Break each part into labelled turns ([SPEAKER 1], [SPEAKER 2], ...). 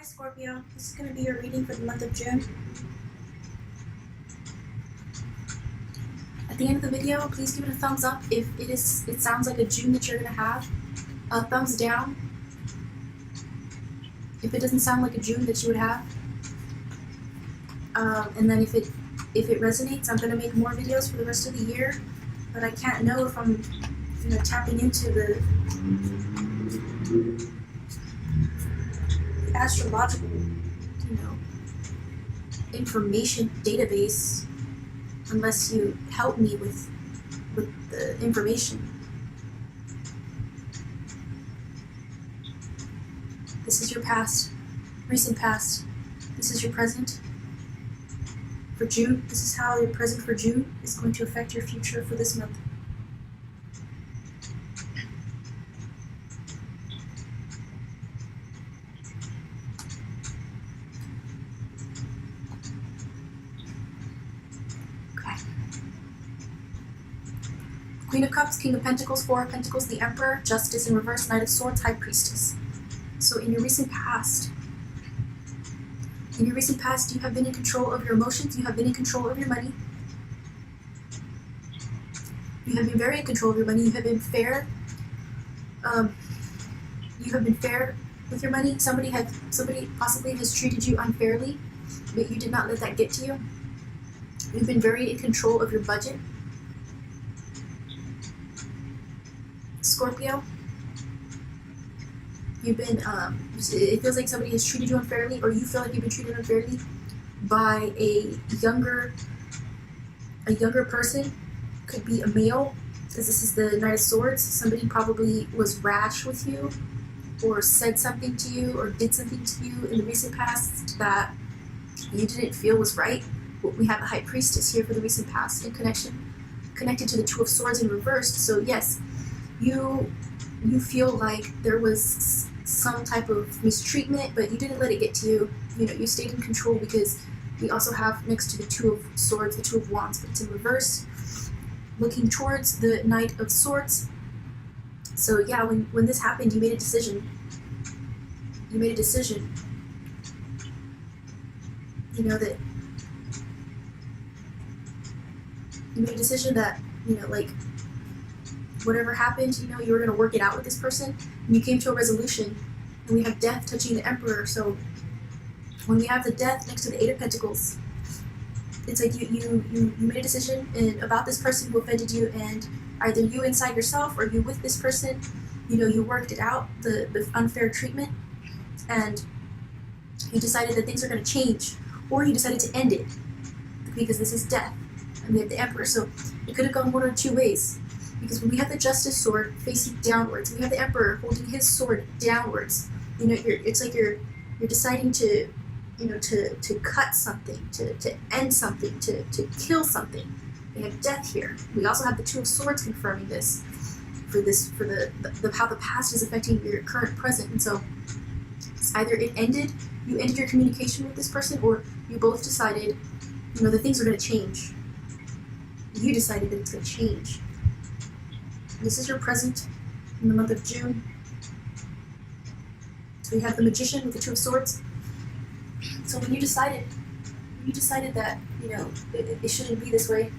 [SPEAKER 1] Hi Scorpio, this is going to be your reading for the month of June. At the end of the video, please give it a thumbs up if it sounds like a June that you're going to have. A thumbs down if it doesn't sound like a June that you would have. And then if it resonates, I'm going to make more videos for the rest of the year. But I can't know if I'm tapping into the astrological information database unless you help me with the information. This is your past, recent past. This is your present for June. This is how your present for June is going to affect your future for this month. Queen of Cups, King of Pentacles, Four of Pentacles, the Emperor, Justice in reverse, Knight of Swords, High Priestess. So in your recent past, you have been in control of your emotions, you have been in control of your money. You have been very in control of your money, you have been fair. You have been fair with your money. Somebody possibly has treated you unfairly, but you did not let that get to you. You've been very in control of your budget. Scorpio, you've been, it feels like somebody has treated you unfairly, or you feel like you've been treated unfairly by a younger person. Could be a male, because this is the Knight of Swords. Somebody probably was rash with you, or said something to you, or did something to you in the recent past that you didn't feel was right. We have the High Priestess here for the recent past in connected to the Two of Swords in reversed. So yes, you feel like there was some type of mistreatment, but you didn't let it get to you. You stayed in control, because we also have next to the Two of Swords, the Two of Wands, but it's in reverse, looking towards the Knight of Swords. So yeah, when this happened, you made a decision. You made a decision. That you made a decision that, like, whatever happened, you were going to work it out with this person, and you came to a resolution. And we have Death touching the Emperor. So when we have the Death next to the Eight of Pentacles, it's like you made a decision about this person who offended you, and either you inside yourself or you with this person, you worked it out, the unfair treatment, and you decided that things are going to change, or you decided to end it, because this is Death, and we have the Emperor. So it could have gone one or two ways. Because when we have the Justice sword facing downwards, we have the Emperor holding his sword downwards. It's like you're deciding to, to cut something, to end something, to kill something. We have Death here. We also have the Two of Swords confirming this, for the how the past is affecting your current present. And so it's either you ended your communication with this person, or you both decided, that things are going to change. You decided that it's going to change. This is your present in the month of June. So we have the Magician with the Two of Swords. So when you decided that, it shouldn't be this way,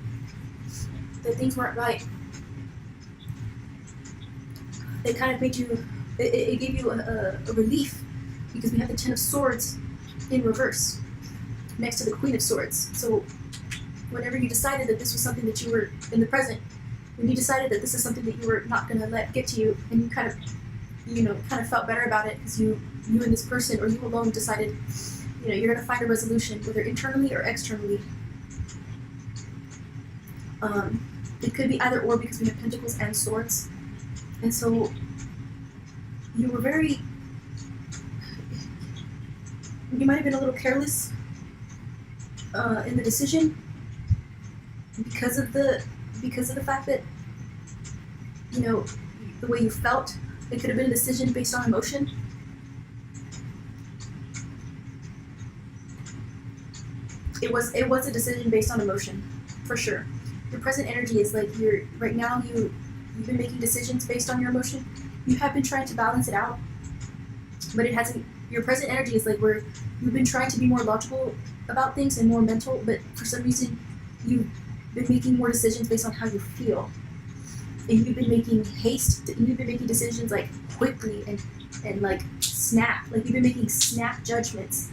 [SPEAKER 1] that things weren't right, it kind of made you, it gave you a relief, because we have the Ten of Swords in reverse next to the Queen of Swords. So whenever you decided that this was something that you were in the present, when you decided that this is something that you were not going to let get to you, and you kind of felt better about it, because you and this person, or you alone, decided, you're going to find a resolution, whether internally or externally. It could be either or, because we have Pentacles and Swords. And so you were you might have been a little careless in the decision, because of the fact that, the way you felt. It could have been a decision based on emotion. It was a decision based on emotion, for sure. Your present energy is like right now you've been making decisions based on your emotion. You have been trying to balance it out, but it hasn't your present energy is like where you've been trying to be more logical about things and more mental, but for some reason you've been making more decisions based on how you feel. And you've been making you've been making decisions like quickly and like snap. Like you've been making snap judgments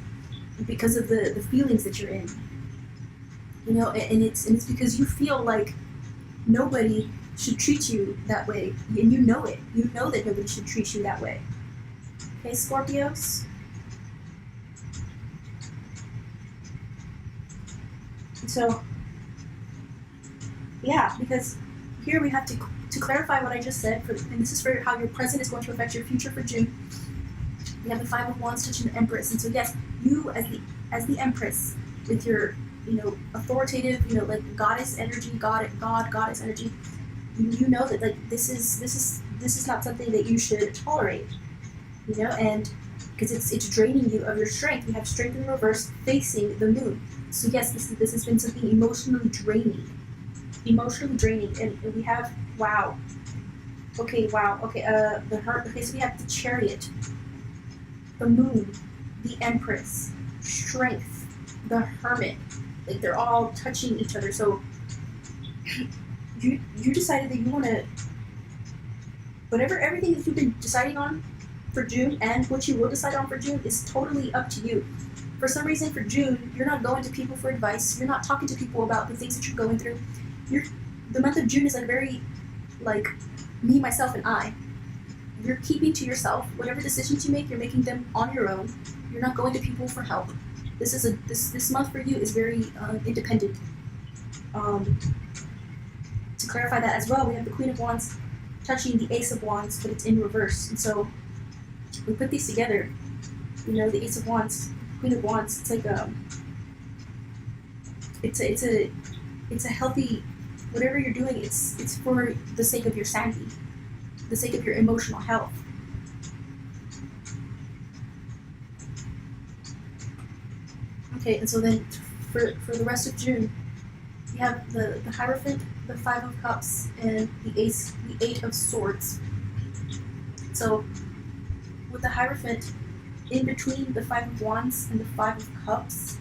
[SPEAKER 1] because of the feelings that you're in. You know, and it's because you feel like nobody should treat you that way. And you know it. You know that nobody should treat you that way. Okay, Scorpios? So, yeah, because here we have to clarify what I just said, and this is for how your present is going to affect your future for June. We have the Five of Wands touching the Empress, and so yes, you as the Empress, with your authoritative, like goddess energy, goddess energy, you know that like this is not something that you should tolerate, and because it's draining you of your strength. We have strength in reverse facing the moon, so yes, this has been something emotionally draining, and we have wow. Okay, the Heart. Okay, so we have the Chariot, the Moon, the Empress, Strength, the Hermit. Like they're all touching each other. So you decided that you want to everything that you've been deciding on for June and what you will decide on for June is totally up to you. For some reason, for June, you're not going to people for advice. You're not talking to people about the things that you're going through. The month of June is like very like me, myself, and I. You're keeping to yourself. Whatever decisions you make, you're making them on your own. You're not going to people for help. This month for you is very independent. To clarify that as well, we have the Queen of Wands touching the Ace of Wands, but it's in reverse. And so we put these together. The Ace of Wands, Queen of Wands. It's like it's a healthy. Whatever you're doing, it's for the sake of your sanity, the sake of your emotional health. Okay, and so then for the rest of June, we have the Hierophant, the Five of Cups, and the Eight of Swords. So with the Hierophant, in between the Five of Wands and the Five of Cups,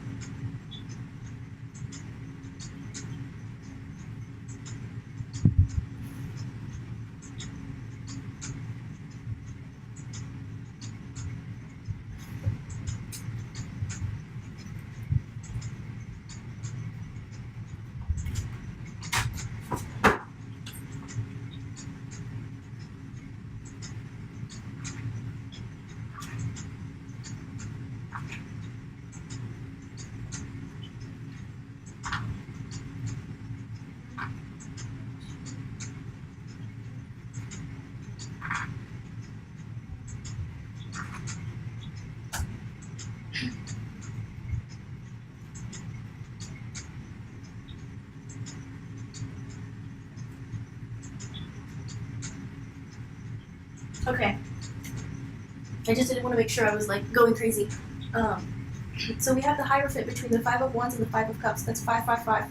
[SPEAKER 1] okay. I just didn't want to make sure I was like going crazy. So we have the Hierophant between the Five of Wands and the Five of Cups. That's 555.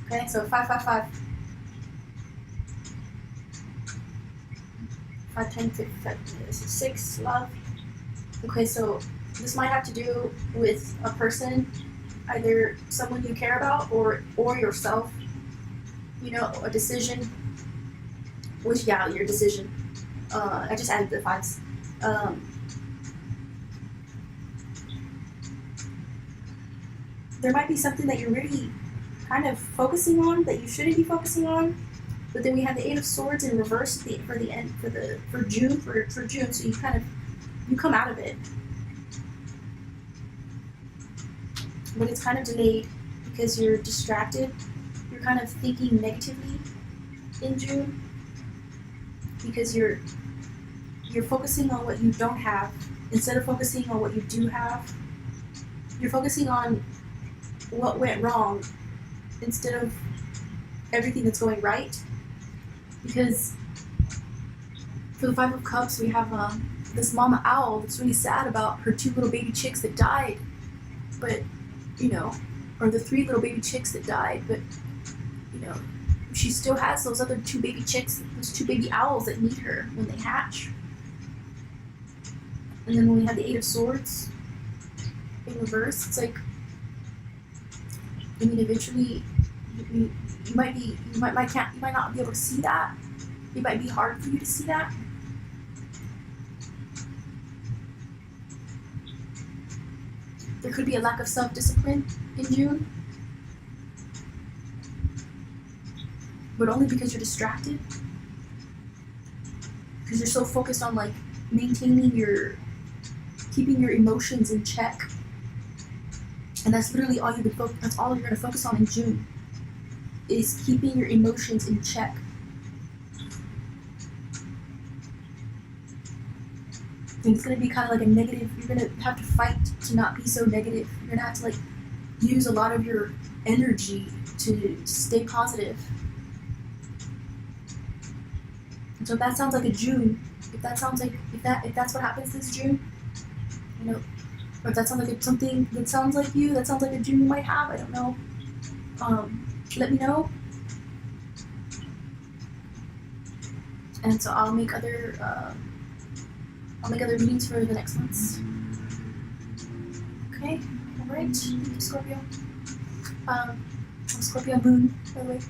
[SPEAKER 1] Okay, so 555. 5, 10, 15, 6, love. Okay, so this might have to do with a person, either someone you care about or yourself. A decision. Which, yeah, your decision. I just added the fives. There might be something that you're really kind of focusing on that you shouldn't be focusing on. But then we have the Eight of Swords in reverse for June. So you come out of it. But it's kind of delayed because you're distracted. You're kind of thinking negatively in June. Because you're focusing on what you don't have instead of focusing on what you do have. You're focusing on what went wrong instead of everything that's going right. Because for the Five of Cups, we have this mama owl that's really sad about her 2 little baby chicks that died, but or the 3 little baby chicks that died, but she still has those other 2 baby chicks, those 2 baby owls that need her when they hatch. And then when we have the Eight of Swords in reverse, it's like, I mean, eventually you might not be able to see that. It might be hard for you to see that. There could be a lack of self-discipline in June, but only because you're distracted. Because you're so focused on like keeping your emotions in check. And that's literally all that's all you're gonna focus on in June, is keeping your emotions in check. And it's gonna be kind of like a negative. You're gonna have to fight to not be so negative. You're gonna have to like use a lot of your energy to stay positive. And so if that sounds like a June, if that's what happens this June, you know, or if that sounds like something that sounds like you, that sounds like a June you might have, I don't know. Let me know. And so I'll make other readings for the next months. Okay, alright, thank you, Scorpio. I'm Scorpio moon, by the way.